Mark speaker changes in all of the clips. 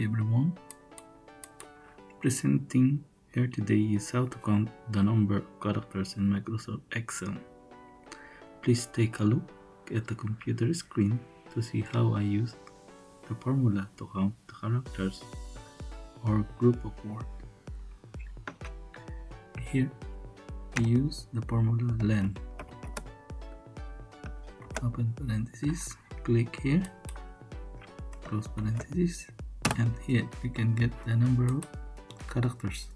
Speaker 1: everyone, presenting here today is how to count the number of characters in Microsoft Excel. Please take a look at the computer screen to see how I use the formula to count the characters or group of words. Here we use the formula len. Open parenthesis, click here, close parenthesis, and here we can get the number of characters.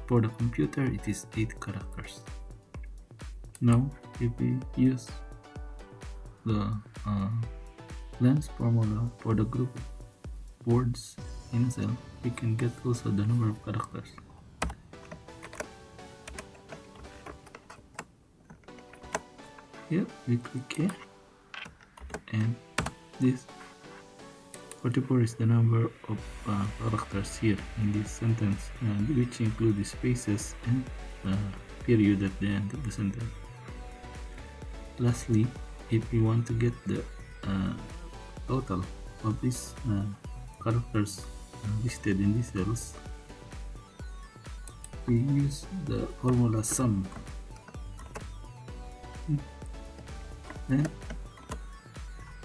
Speaker 1: For the computer it is 8 characters. Now if we use the lens formula for the group of words in a cell, we can get also the number of characters. Here we click here, and this 44 is the number of characters here in this sentence, which include the spaces and period at the end of the sentence. Lastly, if we want to get the total of these characters listed in these cells, we use the formula sum. Then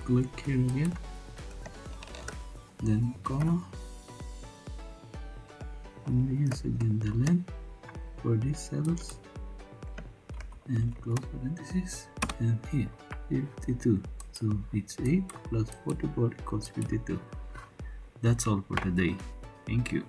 Speaker 1: click here again, then comma, and we use again the len for these cells, and close parenthesis, and here 52. So it's 8 plus 44 equals 52. That's all for today. Thank you.